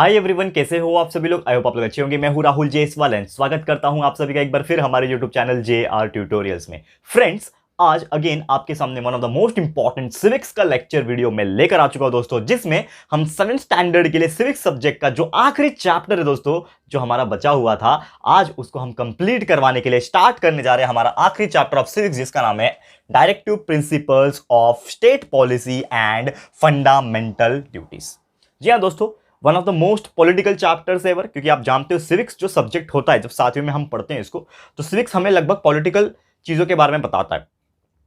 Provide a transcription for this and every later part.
Hi everyone, कैसे हो आप सभी लोग। आई होप आप लोग अच्छे होंगे। मैं हूं राहुल जेसवाल एंड स्वागत करता हूं आप सभी का एक बार फिर हमारे यूट्यूब चैनल JR ट्यूटोरियल्स में। फ्रेंड्स, आज अगेन आपके सामने one of the most important civics का लेक्चर वीडियो में लेकर आ चुका हूं दोस्तों, जिसमें हम 7th स्टैंडर्ड के लिए सिविक्स सब्जेक्ट का जो आखिरी चैप्टर है दोस्तों, जो हमारा बचा हुआ था, आज उसको हम कंप्लीट करवाने के लिए स्टार्ट करने जा रहे हैं हमारा आखिरी चैप्टर ऑफ सिविक्स, जिसका नाम है directive principles of state policy and fundamental duties. जी हाँ दोस्तों, one of the most political chapters ever, क्योंकि आप जानते हो सिविक्स जो सब्जेक्ट होता है, जब सातवीं में हम पढ़ते हैं इसको, तो सिविक्स हमें लगभग पॉलिटिकल चीजों के बारे में बताता है,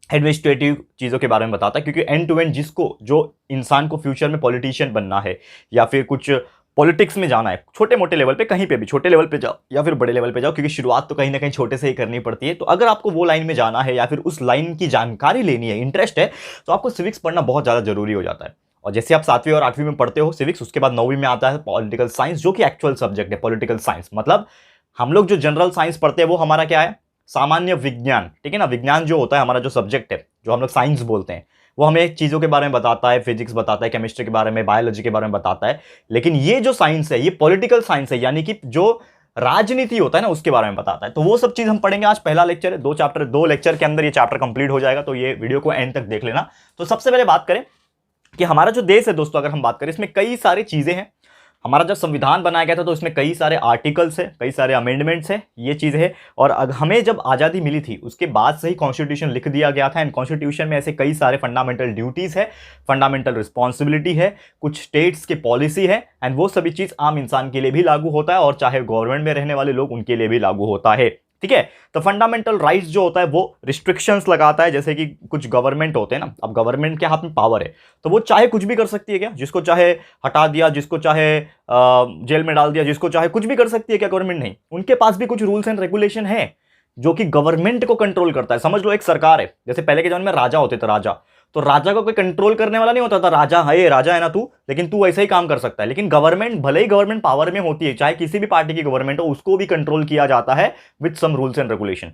एडमिनिस्ट्रेटिव चीजों के बारे में बताता है, क्योंकि एंड टू एंड जिसको जो इंसान को फ्यूचर में पॉलिटिशियन बनना है या फिर कुछ पॉलिटिक्स में जाना है, छोटे मोटे लेवल पे, कहीं पे भी छोटे लेवल पे जाओ या फिर बड़े लेवल पे जाओ, क्योंकि शुरुआत तो कहीं ना कहीं छोटे से ही करनी पड़ती है। तो अगर आपको वो लाइन में जाना है या फिर उस लाइन की जानकारी लेनी है, इंटरेस्ट है, तो आपको सिविक्स पढ़ना बहुत ज्यादा जरूरी हो जाता है। और जैसे आप 7वीं और 8वीं में पढ़ते हो सिविक्स, उसके बाद 9वीं में आता है पॉलिटिकल साइंस, जो कि एक्चुअल सब्जेक्ट है। पॉलिटिकल साइंस मतलब हम लोग जो जनरल साइंस पढ़ते हैं वो हमारा क्या है, सामान्य विज्ञान, ठीक है ना। विज्ञान जो होता है हमारा, जो सब्जेक्ट है, जो हम लोग साइंस बोलते हैं, वो हमें चीजों के बारे में बताता है, फिजिक्स बताता है, केमिस्ट्री के बारे में, बायोलॉजी के बारे में बताता है। लेकिन ये जो साइंस है, ये पॉलिटिकल साइंस है, यानी कि जो राजनीति होता है ना, उसके बारे में बताता है। तो वो सब चीज हम पढ़ेंगे। आज पहला लेक्चर है, 2 लेक्चर के अंदर ये चैप्टर कंप्लीट हो जाएगा, तो ये वीडियो को एंड तक देख लेना। तो सबसे पहले बात करें कि हमारा जो देश है दोस्तों, अगर हम बात करें, इसमें कई सारी चीजें हैं। हमारा जब संविधान बनाया गया था तो इसमें कई सारे आर्टिकल्स है, कई सारे अमेंडमेंट्स है, ये चीज है। और हमें जब आजादी मिली थी उसके बाद से ही कॉन्स्टिट्यूशन लिख दिया गया था। एंड कॉन्स्टिट्यूशन में ऐसे कई सारे फंडामेंटल ड्यूटीज है, फंडामेंटल रिस्पॉन्सिबिलिटी है, कुछ स्टेट्स की पॉलिसी है, एंड वो सभी चीज आम इंसान के लिए भी लागू होता है, और चाहे गवर्नमेंट में रहने वाले लोग उनके लिए भी लागू होता है, ठीक है। तो फंडामेंटल राइट्स जो होता है वो रिस्ट्रिक्शंस लगाता है, जैसे कि कुछ गवर्नमेंट होते हैं ना, अब गवर्नमेंट के हाथ में पावर है, तो वो चाहे कुछ भी कर सकती है क्या, जिसको चाहे हटा दिया, जिसको चाहे जेल में डाल दिया, जिसको चाहे कुछ भी कर सकती है क्या गवर्नमेंट? नहीं, उनके पास भी कुछ रूल्स एंड रेगुलेशन है जो कि गवर्नमेंट को कंट्रोल करता है। समझ लो एक सरकार है, जैसे पहले के जमाने में राजा होते थे, राजा, तो राजा को कोई कंट्रोल करने वाला नहीं होता था। राजा है, राजा है ना तू, लेकिन तू ऐसा ही काम कर सकता है। लेकिन गवर्नमेंट, भले ही गवर्नमेंट पावर में होती है, चाहे किसी भी पार्टी की गवर्नमेंट हो, उसको भी कंट्रोल किया जाता है with some rules and regulation,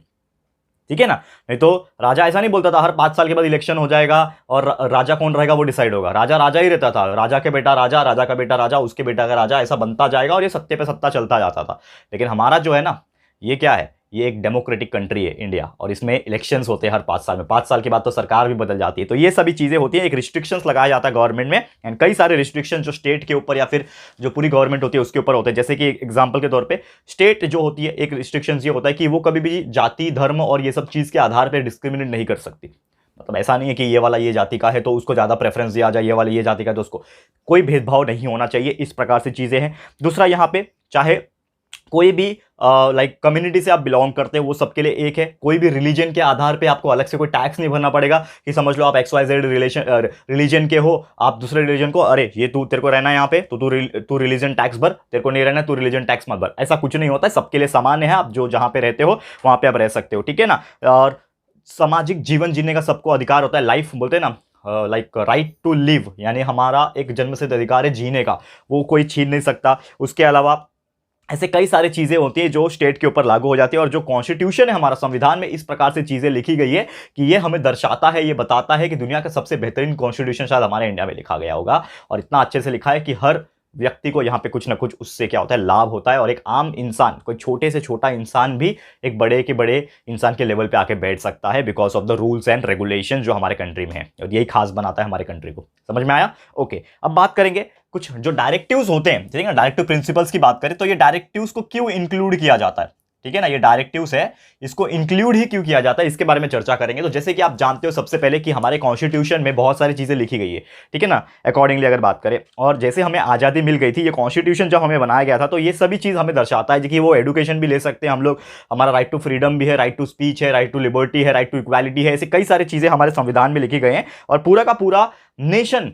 ठीक है ना। नहीं तो राजा ऐसा नहीं बोलता था हर 5 साल के बाद इलेक्शन हो जाएगा और राजा कौन रहेगा वो डिसाइड होगा। राजा राजा ही रहता था, राजा के बेटा राजा, राजा का बेटा राजा, उसके बेटा का राजा, ऐसा बनता जाएगा और ये सत्ते पे सत्ता चलता जाता था। लेकिन हमारा जो है ना, ये क्या है, ये एक डेमोक्रेटिक कंट्री है इंडिया, और इसमें इलेक्शंस होते हैं हर 5 साल में। 5 साल के बाद तो सरकार भी बदल जाती है। तो ये सभी चीजें होती है, एक रिस्ट्रिक्शंस लगाया जाता है गवर्नमेंट में, एंड कई सारे रिस्ट्रिक्शन जो स्टेट के ऊपर या फिर जो पूरी गवर्नमेंट होती है उसके ऊपर होते हैं। जैसे कि एग्जांपल के तौर पे स्टेट जो होती है, एक रिस्ट्रिक्शन ये होता है कि वो कभी भी जाति, धर्म और ये सब चीज के आधार पर डिस्क्रिमिनेट नहीं कर सकती। मतलब ऐसा नहीं है कि ये वाला ये जाति का है तो उसको ज्यादा प्रेफरेंस दिया जाए, ये वाला ये जाति का है तो उसको, कोई भेदभाव नहीं होना चाहिए। इस प्रकार से चीजें हैं। दूसरा, यहाँ पे चाहे कोई भी लाइक कम्युनिटी से आप बिलोंग करते हैं, वो सबके लिए एक है। कोई भी रिलीजन के आधार पे आपको अलग से कोई टैक्स नहीं भरना पड़ेगा, कि समझ लो आप XYZ रिलीजन के हो, आप दूसरे रिलीजन को, अरे ये तू, तेरे को रहना है यहाँ पे तो तू रिलीजन टैक्स भर, तेरे को नहीं रहना तू रिलीजन टैक्स मत भर, ऐसा कुछ नहीं होता है। सबके लिए समान है, आप जो जहां पे रहते हो वहां पे आप रह सकते हो, ठीक है ना। और सामाजिक जीवन जीने का सबको अधिकार होता है, लाइफ बोलते हैं ना, लाइक राइट टू लिव, यानी हमारा एक जन्मसिद्ध अधिकार है जीने का, वो कोई छीन नहीं सकता। उसके अलावा ऐसे कई सारी चीजें होती हैं जो स्टेट के ऊपर लागू हो जाती है। और जो कॉन्स्टिट्यूशन है हमारा, संविधान में इस प्रकार से चीजें लिखी गई है कि ये हमें दर्शाता है, ये बताता है कि दुनिया का सबसे बेहतरीन कॉन्स्टिट्यूशन शायद हमारे इंडिया में लिखा गया होगा। और इतना अच्छे से लिखा है कि हर व्यक्ति को यहाँ पे कुछ ना कुछ उससे क्या होता है, लाभ होता है। और एक आम इंसान, कोई छोटे से छोटा इंसान भी एक बड़े के बड़े इंसान के लेवल पे आके बैठ सकता है, because of the rules and regulation जो हमारे कंट्री में है। और यही खास बनाता है हमारे कंट्री को। समझ में आया? ओके, अब बात करेंगे कुछ जो डायरेक्टिव्स होते हैं, ठीक है ना। डायरेक्टिव प्रिंसिपल्स की बात करें तो ये डायरेक्टिव्स को क्यों इंक्लूड किया जाता है, ठीक है ना। ये डायरेक्टिव्स है, इसको इंक्लूड ही क्यों किया जाता है, इसके बारे में चर्चा करेंगे। तो जैसे कि आप जानते हो सबसे पहले कि हमारे कॉन्स्टिट्यूशन में बहुत सारी चीजें लिखी गई है, ठीक है ना, अकॉर्डिंगली अगर बात करें। और जैसे हमें आजादी मिल गई थी, ये कॉन्स्टिट्यूशन जब हमें बनाया गया था, तो ये सभी चीज हमें दर्शाता है कि वो एडुकेशन भी ले सकते हैं हम लोग, हमारा राइट टू फ्रीडम भी है, राइट टू स्पीच है, राइट टू लिबर्टी है, राइट टू इक्वालिटी है। ऐसे कई सारी चीजें हमारे संविधान में लिखी गई हैं। और पूरा का पूरा नेशन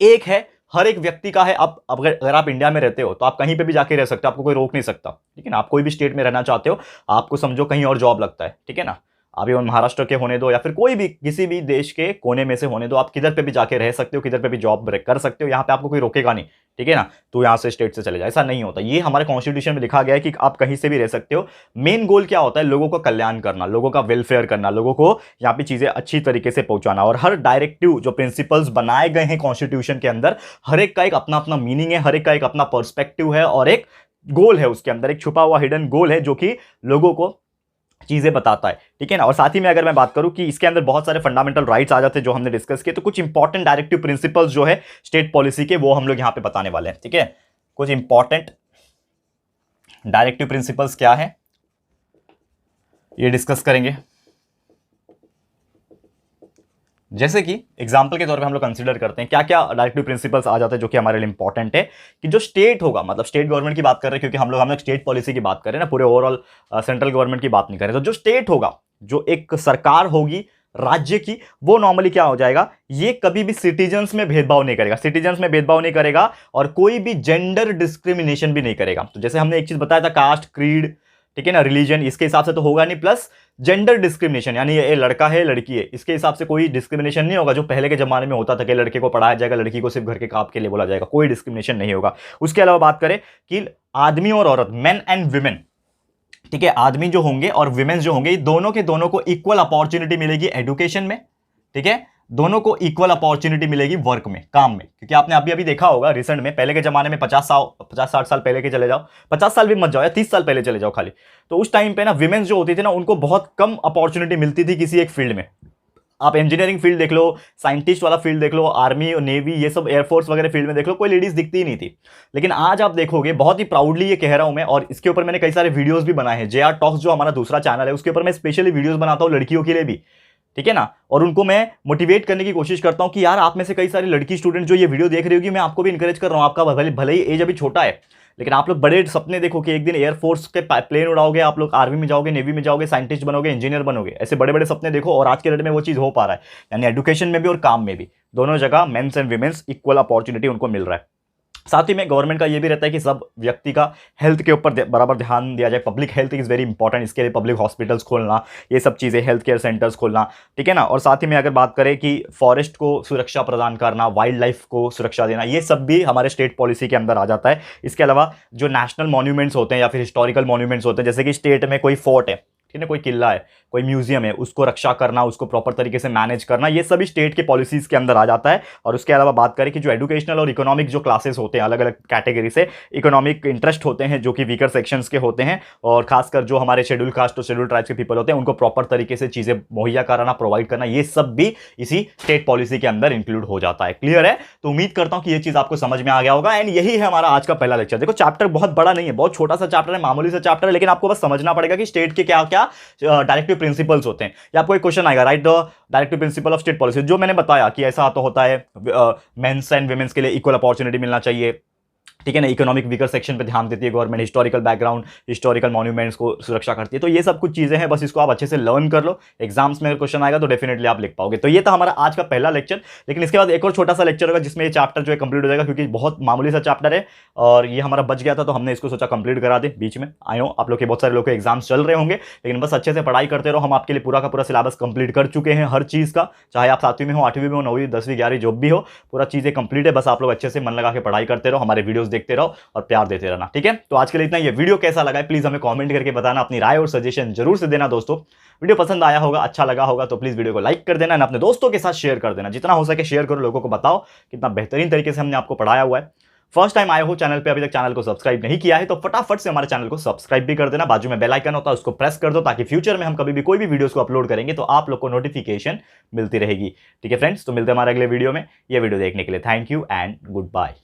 एक है, हर एक व्यक्ति का है। अब अगर आप इंडिया में रहते हो तो आप कहीं पे भी जाके रह सकते हो, आपको कोई रोक नहीं सकता, ठीक है ना। आप कोई भी स्टेट में रहना चाहते हो, आपको समझो कहीं और जॉब लगता है, ठीक है ना, आप ये महाराष्ट्र के होने दो या फिर कोई भी किसी भी देश के कोने में से होने दो, आप किधर पे भी जाके रह सकते हो, किधर पे भी जॉब कर सकते हो, यहाँ पे आपको कोई रोकेगा नहीं, ठीक है ना। तो यहाँ से स्टेट से चले जाए, ऐसा नहीं होता। ये हमारे कॉन्स्टिट्यूशन में लिखा गया है कि आप कहीं से भी रह सकते हो। मेन गोल क्या होता है? लोगों का कल्याण करना, लोगों का वेलफेयर करना, लोगों को यहाँ पे चीजें अच्छी तरीके से पहुंचाना। और हर डायरेक्टिव जो प्रिंसिपल्स बनाए गए हैं कॉन्स्टिट्यूशन के अंदर, हर एक का एक अपना अपना मीनिंग है, हर एक का एक अपना पर्सपेक्टिव है और एक गोल है, उसके अंदर एक छुपा हुआ हिडन गोल है जो कि लोगों को चीजें बताता है, ठीक है ना। और साथ ही में अगर मैं बात करूं कि इसके अंदर बहुत सारे फंडामेंटल राइट्स आ जाते हैं जो हमने डिस्कस किए, तो कुछ इंपॉर्टेंट डायरेक्टिव प्रिंसिपल्स जो है स्टेट पॉलिसी के, वो हम लोग यहां पे बताने वाले हैं, ठीक है। कुछ इंपॉर्टेंट डायरेक्टिव प्रिंसिपल्स क्या है ये डिस्कस करेंगे। जैसे कि एग्जाम्पल के तौर पे हम लोग कंसीडर करते हैं क्या क्या डायरेक्टिव प्रिंसिपल्स आ जाते हैं जो कि हमारे लिए इंपॉर्टेंट है कि जो स्टेट होगा, मतलब स्टेट गवर्नमेंट की बात कर रहे हैं क्योंकि हम लोग स्टेट पॉलिसी की बात कर रहे हैं ना, पूरे ओवरऑल सेंट्रल गवर्नमेंट की बात नहीं कर रहे। तो जो स्टेट होगा, जो एक सरकार होगी राज्य की, वो नॉर्मली क्या हो जाएगा, ये कभी भी सिटीजन्स में भेदभाव नहीं करेगा, सिटीजन्स में भेदभाव नहीं करेगा और कोई भी जेंडर डिस्क्रिमिनेशन भी नहीं करेगा। तो जैसे हमने एक चीज बताया था, कास्ट, क्रीड, ठीक है ना, रिलीजन, इसके हिसाब से तो होगा नहीं, प्लस जेंडर डिस्क्रिमिनेशन यानी ये लड़का है लड़की है, इसके हिसाब से कोई डिस्क्रिमिनेशन नहीं होगा, जो पहले के जमाने में होता था कि लड़के को पढ़ाया जाएगा, लड़की को सिर्फ घर के काम के लिए बोला जाएगा, कोई डिस्क्रिमिनेशन नहीं होगा। उसके अलावा बात करें कि आदमी और औरत, मेन एंड विमेन, ठीक है, आदमी जो होंगे और विमेन जो होंगे, दोनों के दोनों को इक्वल अपॉर्चुनिटी मिलेगी एजुकेशन में, ठीक है, दोनों को इक्वल अपॉर्चुनिटी मिलेगी वर्क में, काम में। क्योंकि आपने अभी देखा होगा रिसेंट में, पहले के जमाने में 50-60 साल पहले के चले जाओ, 50 साल भी मत जाओ या 30 साल पहले चले जाओ खाली, तो उस टाइम पे ना विमेन्स जो होती थी ना, उनको बहुत कम अपॉर्चुनिटी मिलती थी किसी एक फील्ड में। आप इंजीनियरिंग फील्ड देख लो, साइंटिस्ट वाला फील्ड देख लो, आर्मी और नेवी, ये सब एयरफोर्स वगैरह फील्ड में देख लो, कोई लेडीज दिखती ही नहीं थी। लेकिन आज आप देखोगे, बहुत ही प्राउडली ये कह रहा हूं मैं, और इसके ऊपर मैंने कई सारे वीडियोस भी बनाए हैं। JR टॉक्स जो हमारा दूसरा चैनल है, उसके ऊपर मैं स्पेशली वीडियोस बनाता हूं लड़कियों के लिए भी, ठीक है ना। और उनको मैं मोटिवेट करने की कोशिश करता हूं कि यार आप में से कई सारी लड़की स्टूडेंट जो ये वीडियो देख रही होगी, मैं आपको भी इंकरेज कर रहा हूं। आपका भले ही एज अभी छोटा है, लेकिन आप लोग बड़े सपने देखो कि एक दिन एयरफोर्स के प्लेन उड़ाओगे, आप लोग आर्मी में जाओगे, नेवी में जाओगे, साइंटिस्ट बनोगे, इंजीनियर बनोगे, ऐसे बड़े बड़े सपने देखो। और आज के डेट में वो चीज हो पा रहा है, यानी एजुकेशन में भी और काम में भी, दोनों जगह men's and women's equal opportunity उनको मिल रहा है। साथ ही में गवर्नमेंट का ये भी रहता है कि सब व्यक्ति का हेल्थ के ऊपर बराबर ध्यान दिया जाए। Public health is very important, इसके लिए पब्लिक हॉस्पिटल्स खोलना, ये सब चीज़ें, हेल्थ केयर सेंटर्स खोलना, ठीक है ना। और साथ ही में अगर बात करें कि फॉरेस्ट को सुरक्षा प्रदान करना, वाइल्ड लाइफ को सुरक्षा देना, ये सब भी हमारे स्टेट पॉलिसी के अंदर आ जाता है। इसके अलावा जो नेशनल मॉन्यूमेंट्स होते हैं या फिर हिस्टोरिकल मॉन्यूमेंट्स होते हैं, जैसे कि स्टेट में कोई फोर्ट है, ठीक है, कोई किला है, कोई म्यूजियम है, उसको रक्षा करना, उसको प्रॉपर तरीके से मैनेज करना, ये सभी स्टेट के पॉलिसीज के अंदर आ जाता है। और उसके अलावा बात करें कि जो एजुकेशनल और इकोनॉमिक जो क्लासेस होते हैं, अलग अलग कैटेगरी से इकोनॉमिक इंटरेस्ट होते हैं, जो कि वीकर सेक्शंस के होते हैं, और खासकर जो हमारे शेड्यूल कास्ट और शेड्यूल ट्राइब्स के पीपल होते हैं, उनको प्रॉपर तरीके से चीजें मुहैया कराना, प्रोवाइड करना, ये सब भी इसी स्टेट पॉलिसी के अंदर इंक्लूड हो जाता है। क्लियर है? तो उम्मीद करता हूं कि ये चीज आपको समझ में आ गया होगा। एंड यही है हमारा आज का पहला लेक्चर। देखो चैप्टर बहुत बड़ा नहीं है, बहुत छोटा सा चैप्टर है, मामूली सा चैप्टर है, लेकिन आपको बस समझना पड़ेगा कि स्टेट के क्या क्या डायरेक्टिव प्रिंसिपल्स होते हैं। या आपको एक क्वेश्चन आएगा, right the directive principle of state policy, जो मैंने बताया कि ऐसा तो होता है मेंस एंड वुमेन्स के लिए इक्वल अपॉर्चुनिटी मिलना चाहिए, ठीक है ना, इकोनॉमिक वीकर सेक्शन पे ध्यान देती है government, historical background, historical monuments को सुरक्षा करती है। तो ये सब कुछ चीजें हैं, बस इसको आप अच्छे से लर्न कर लो, एग्जाम्स में क्वेश्चन आएगा तो डेफिनेटली आप लिख पाओगे। तो ये था हमारा आज का पहला लेक्चर, लेकिन इसके बाद एक और छोटा सा लेक्चर होगा जिसमें ये चैप्टर जो है कंप्लीट हो जाएगा, क्योंकि बहुत मामूली सा चैप्टर है और ये हमारा बच गया था, तो हमने इसको सोचा कंप्लीट करा दे बीच में। आई नो आप लोग के बहुत सारे लोग के एग्जाम्स चल रहे होंगे, लेकिन बस अच्छे से पढ़ाई करते रहो। हम आपके लिए पूरा का पूरा सिलेबस कंप्लीट कर चुके हैं हर चीज का, चाहे आप 7वीं में हो, 8वीं में हो, 9वीं, 10वीं, 11वीं जो भी हो, पूरा चीजें कंप्लीट है। बस आप लोग अच्छे से मन लगा के पढ़ाई करते रहो, हमारे वीडियोस देखते रहो और प्यार देते रहना, ठीक है। तो आज के लिए इतना। ये वीडियो कैसा लगा है प्लीज हमें कमेंट करके बताना, अपनी राय और सजेशन जरूर से देना दोस्तों। वीडियो पसंद आया होगा, अच्छा लगा होगा तो प्लीज वीडियो को लाइक कर देना, अपने दोस्तों के साथ शेयर कर देना, जितना हो सके शेयर करो, लोगों को बताओ कितना बेहतरीन तरीके से हमने आपको पढ़ाया हुआ है। फर्स्ट टाइम आए हो चैनल पे, अभी तक चैनल को सब्सक्राइब नहीं किया है तो फटाफट से हमारे चैनल को सब्सक्राइब भी कर देना। बाजू में बेल आइकन होता है, उसको प्रेस कर दो, ताकि फ्यूचर में हम कभी भी कोई भी वीडियोस को अपलोड करेंगे तो आप लोग को नोटिफिकेशन मिलती रहेगी। ठीक है फ्रेंड्स, तो मिलते हैं हमारे अगले वीडियो में। ये वीडियो देखने के लिए thank you and good bye.